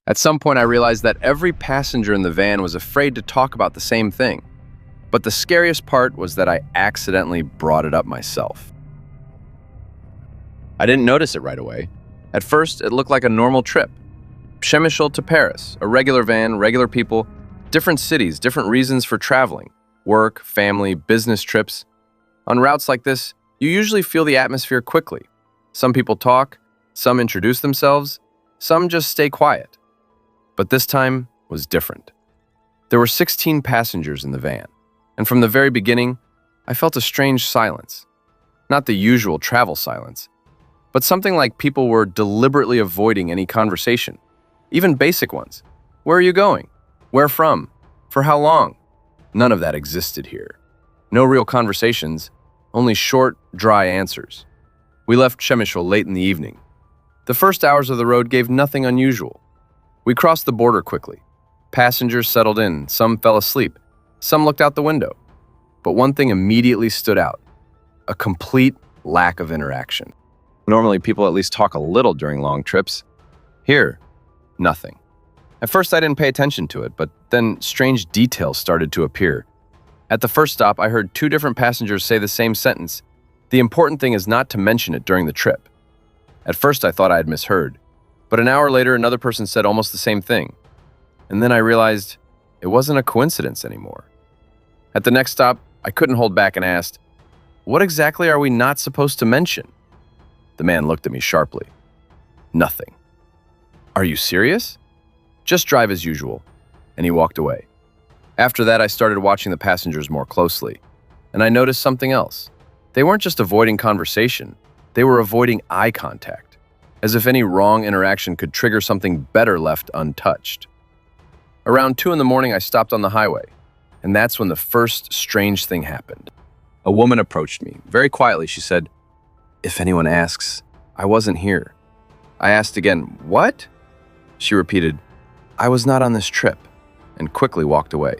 At some point, I realized that every passenger in the van was afraid to talk about the same thing. But the scariest part was that I accidentally brought it up myself. I didn't notice it right away. At first, it looked like a normal trip. Przemysl to Paris, a regular van, regular people, different cities, different reasons for traveling. Work, family, business trips. On routes like this, you usually feel the atmosphere quickly. Some people talk, some introduce themselves, some just stay quiet. But this time was different. There were 16 passengers in the van, and from the very beginning, I felt a strange silence. Not the usual travel silence, but something like people were deliberately avoiding any conversation, even basic ones. Where are you going? Where from? For how long? None of that existed here. No real conversations, only short, dry answers. We left Przemysl late in the evening. The first hours of the road gave nothing unusual. We crossed the border quickly. Passengers settled in, some fell asleep, some looked out the window. But one thing immediately stood out: a complete lack of interaction. Normally, people at least talk a little during long trips. Here, nothing. At first, I didn't pay attention to it, but then strange details started to appear. At the first stop, I heard two different passengers say the same sentence: "The important thing is not to mention it during the trip." At first, I thought I had misheard, but an hour later, another person said almost the same thing. And then I realized it wasn't a coincidence anymore. At the next stop, I couldn't hold back and asked, "What exactly are we not supposed to mention?" The man looked at me sharply. "Nothing." "Are you serious?" "Just drive as usual." And he walked away. After that, I started watching the passengers more closely, and I noticed something else. They weren't just avoiding conversation, they were avoiding eye contact, as if any wrong interaction could trigger something better left untouched. Around 2 in the morning, I stopped on the highway, and that's when the first strange thing happened. A woman approached me. Very quietly, she said, "If anyone asks, I wasn't here." I asked again, "What?" She repeated, "I was not on this trip," and quickly walked away.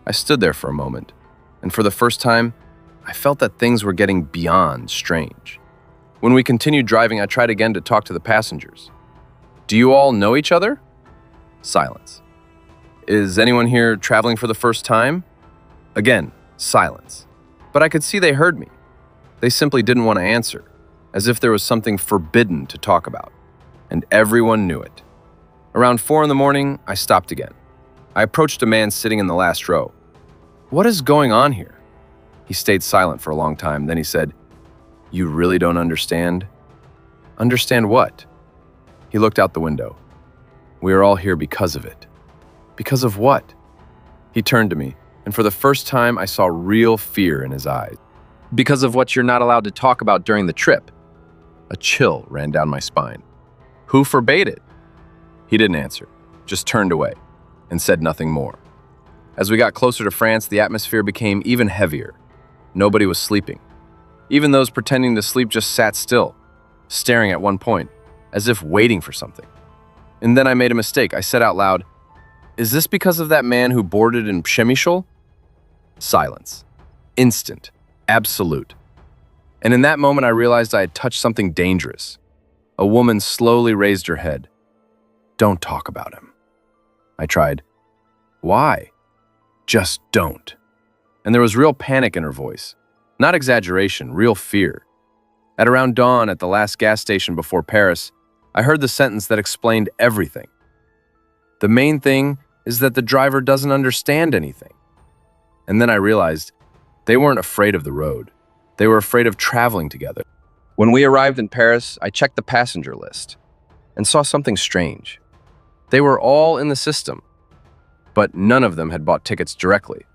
I stood there for a moment, and for the first time, I felt that things were getting beyond strange. When we continued driving, I tried again to talk to the passengers. "Do you all know each other?" Silence. "Is anyone here traveling for the first time?" Again, silence. But I could see they heard me. They simply didn't want to answer, as if there was something forbidden to talk about. And everyone knew it. Around 4 in the morning, I stopped again. I approached a man sitting in the last row. "What is going on here?" He stayed silent for a long time. Then he said, "You really don't understand?" "Understand what?" He looked out the window. "We are all here because of it." "Because of what?" He turned to me, and for the first time, I saw real fear in his eyes. "Because of what you're not allowed to talk about during the trip." A chill ran down my spine. "Who forbade it?" He didn't answer, just turned away, and said nothing more. As we got closer to France, the atmosphere became even heavier. Nobody was sleeping. Even those pretending to sleep just sat still, staring at one point, as if waiting for something. And then I made a mistake. I said out loud, "Is this because of that man who boarded in Przemysl?" Silence. Instant. Absolute. And in that moment, I realized I had touched something dangerous. A woman slowly raised her head. "Don't talk about him." I tried. "Why?" "Just don't." And there was real panic in her voice. Not exaggeration, real fear. At around dawn, at the last gas station before Paris, I heard the sentence that explained everything. "The main thing is that the driver doesn't understand anything." And then I realized they weren't afraid of the road. They were afraid of traveling together. When we arrived in Paris, I checked the passenger list and saw something strange. They were all in the system, but none of them had bought tickets directly.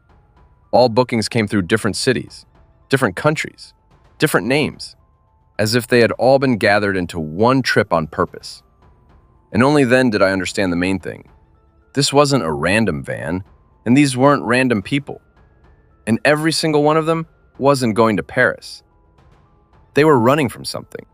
All bookings came through different cities, different countries, different names, as if they had all been gathered into one trip on purpose. And only then did I understand the main thing. This wasn't a random van, and these weren't random people. And every single one of them wasn't going to Paris. They were running from something.